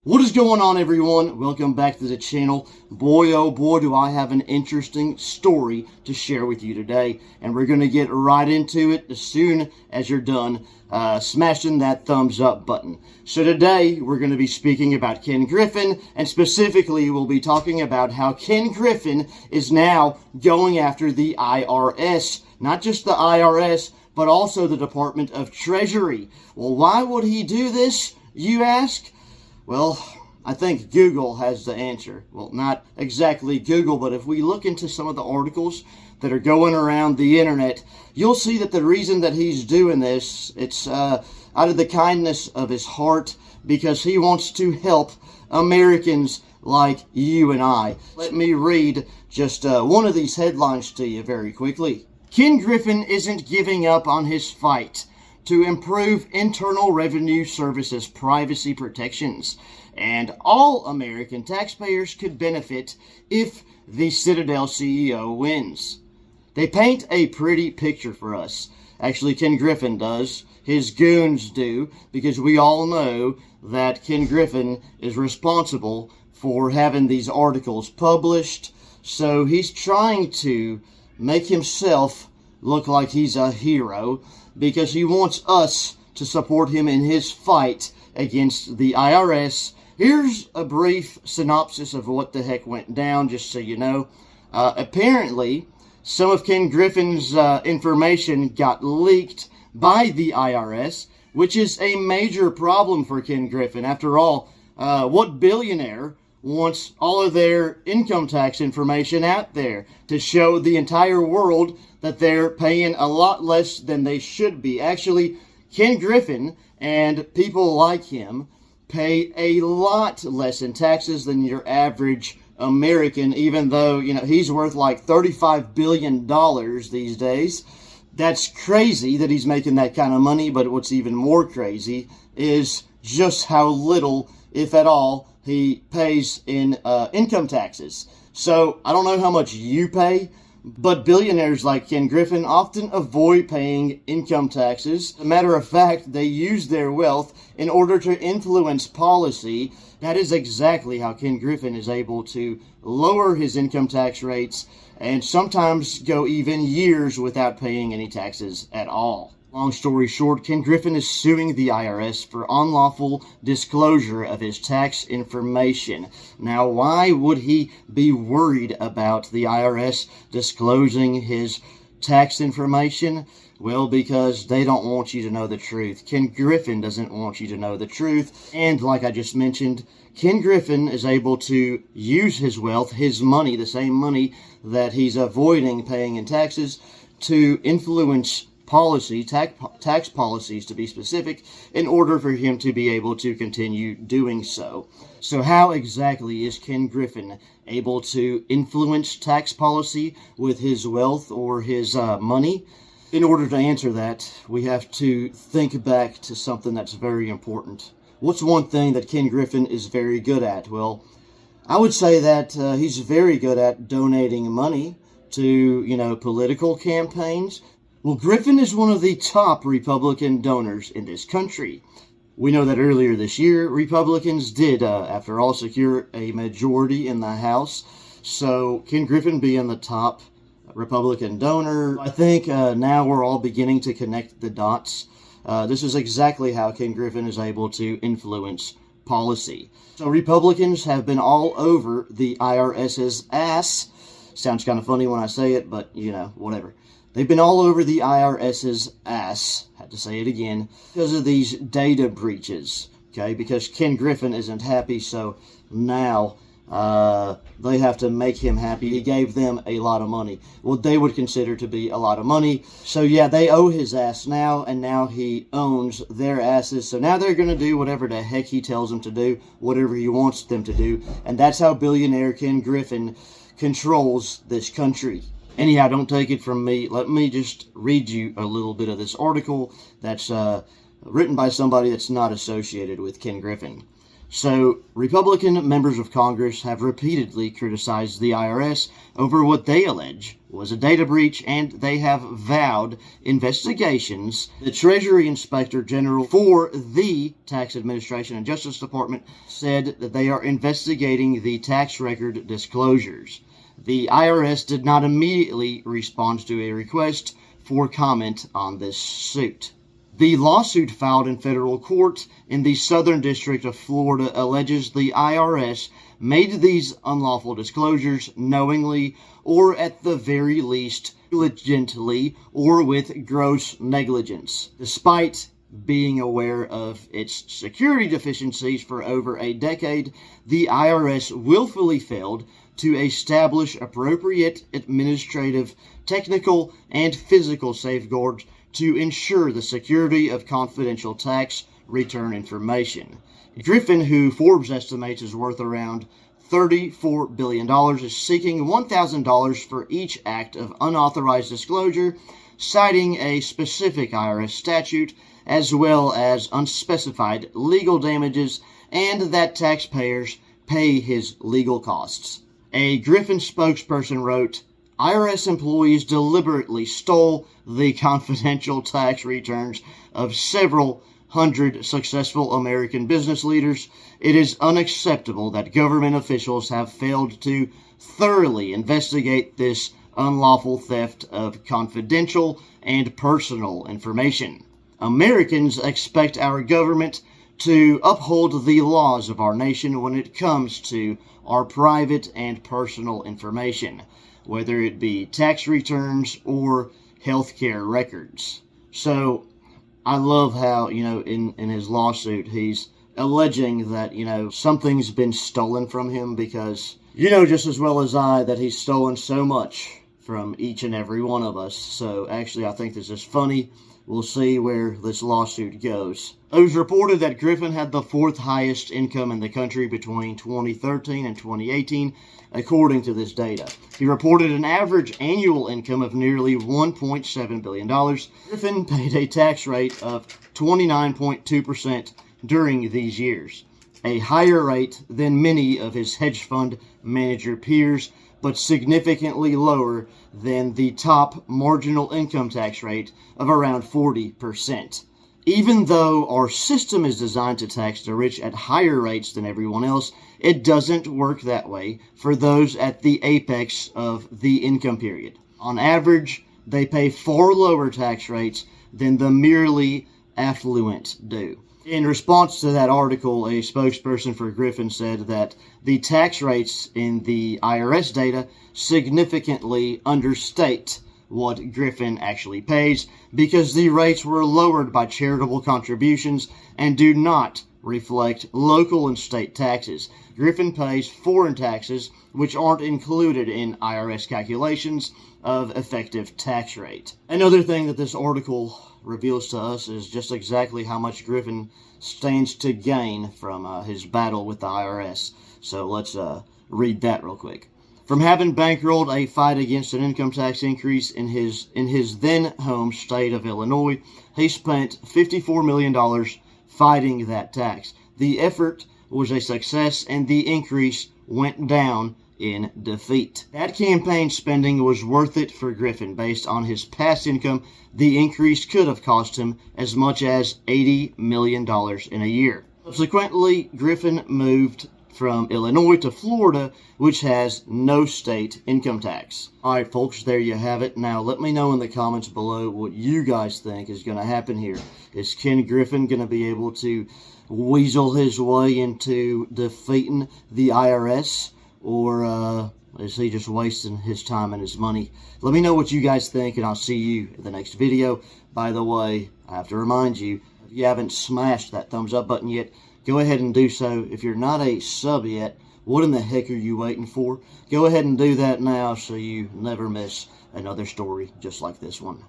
What is going on, everyone? Welcome back to the channel. Boy, oh boy, do I have an interesting story to share with you today. And we're going to get right into it as soon as you're done smashing that thumbs up button. So today, we're going to be speaking about Ken Griffin, and specifically, we'll be talking about how Ken Griffin is now going after the IRS. Not just the IRS, but also the Department of Treasury. Well, why would he do this, you ask? Well, I think Google has the answer. Well, not exactly Google, but if we look into some of the articles that are going around the internet, you'll see that the reason that he's doing this, it's out of the kindness of his heart, because he wants to help Americans like you and I. Let me read just one of these headlines to you very quickly. Ken Griffin isn't giving up on his fight to improve Internal Revenue Service's privacy protections, and all American taxpayers could benefit if the Citadel CEO wins. They paint a pretty picture for us. Actually, Ken Griffin does. His goons do, because we all know that Ken Griffin is responsible for having these articles published. So he's trying to make himself look like he's a hero, because he wants us to support him in his fight against the IRS. Here's a brief synopsis of what the heck went down, just so you know. Apparently, some of Ken Griffin's information got leaked by the IRS, which is a major problem for Ken Griffin. After all, what billionaire wants all of their income tax information out there to show the entire world that they're paying a lot less than they should be? Actually, Ken Griffin and people like him pay a lot less in taxes than your average American, even though, you know, he's worth like $35 billion these days. That's crazy that he's making that kind of money, but what's even more crazy is just how little, if at all, he pays in income taxes. So I don't know how much you pay, but billionaires like Ken Griffin often avoid paying income taxes. As a matter of fact, they use their wealth in order to influence policy. That is exactly how Ken Griffin is able to lower his income tax rates and sometimes go even years without paying any taxes at all. Long story short, Ken Griffin is suing the IRS for unlawful disclosure of his tax information. Now, why would he be worried about the IRS disclosing his tax information? Well, because they don't want you to know the truth. Ken Griffin doesn't want you to know the truth. And like I just mentioned, Ken Griffin is able to use his wealth, his money, the same money that he's avoiding paying in taxes, to influence policy, tax policies to be specific, in order for him to be able to continue doing so. So how exactly is Ken Griffin able to influence tax policy with his wealth or his money? In order to answer that, we have to think back to something that's very important. What's one thing that Ken Griffin is very good at? Well, I would say that he's very good at donating money to, you know, political campaigns. Well, Griffin is one of the top Republican donors in this country. We know that earlier this year, Republicans did, after all, secure a majority in the House. So, Ken Griffin being the top Republican donor, I think now we're all beginning to connect the dots. This is exactly how Ken Griffin is able to influence policy. So, Republicans have been all over the IRS's ass. Sounds kind of funny when I say it, but, you know, whatever. They've been all over the IRS's ass, had to say it again, because of these data breaches, okay? Because Ken Griffin isn't happy, so now they have to make him happy. He gave them a lot of money, what they would consider to be a lot of money. So yeah, they owe his ass now, and now he owns their asses. So now they're going to do whatever the heck he tells them to do, whatever he wants them to do. And that's how billionaire Ken Griffin controls this country. Anyhow, don't take it from me. Let me just read you a little bit of this article that's written by somebody that's not associated with Ken Griffin. So, Republican members of Congress have repeatedly criticized the IRS over what they allege was a data breach, and they have vowed investigations. The Treasury Inspector General for the Tax Administration and Justice Department said that they are investigating the tax record disclosures. The IRS did not immediately respond to a request for comment on this suit. The lawsuit filed in federal court in the Southern District of Florida alleges the IRS made these unlawful disclosures knowingly, or at the very least negligently, or with gross negligence. Despite being aware of its security deficiencies for over a decade, the IRS willfully failed to establish appropriate administrative, technical, and physical safeguards to ensure the security of confidential tax return information. Griffin, who Forbes estimates is worth around $34 billion, is seeking $1,000 for each act of unauthorized disclosure, citing a specific IRS statute, as well as unspecified legal damages, and that taxpayers pay his legal costs. A Griffin spokesperson wrote, IRS employees deliberately stole the confidential tax returns of several hundred successful American business leaders. It is unacceptable that government officials have failed to thoroughly investigate this unlawful theft of confidential and personal information. Americans expect our government to uphold the laws of our nation when it comes to our private and personal information, whether it be tax returns or healthcare records. So I love how, in his lawsuit, he's alleging that, something's been stolen from him, because just as well as I that he's stolen so much from each and every one of us. So actually, I think this is funny. We'll see where this lawsuit goes. It was reported that Griffin had the fourth highest income in the country between 2013 and 2018, according to this data. He reported an average annual income of nearly $1.7 billion. Griffin paid a tax rate of 29.2% during these years, a higher rate than many of his hedge fund manager peers, but significantly lower than the top marginal income tax rate of around 40%. Even though our system is designed to tax the rich at higher rates than everyone else, it doesn't work that way for those at the apex of the income period. On average, they pay far lower tax rates than the merely affluent do. In response to that article, a spokesperson for Griffin said that the tax rates in the IRS data significantly understate what Griffin actually pays, because the rates were lowered by charitable contributions and do not reflect local and state taxes. Griffin pays foreign taxes, which aren't included in IRS calculations of effective tax rate. Another thing that this article reveals to us is just exactly how much Griffin stands to gain from his battle with the IRS. So let's read that real quick. From having bankrolled a fight against an income tax increase in his then home state of Illinois, he spent $54 million fighting that tax. The effort was a success, and the increase went down in defeat. That campaign spending was worth it for Griffin. Based on his past income, the increase could have cost him as much as $80 million in a year. Subsequently, Griffin moved from Illinois to Florida, which has no state income tax. Alright folks, there you have it. Now let me know in the comments below what you guys think is going to happen here. Is Ken Griffin going to be able to weasel his way into defeating the IRS? Or is he just wasting his time and his money? Let me know what you guys think, and I'll see you in the next video. By the way, I have to remind you, if you haven't smashed that thumbs up button yet, go ahead and do so. If you're not a sub yet, what in the heck are you waiting for? Go ahead and do that now so you never miss another story just like this one.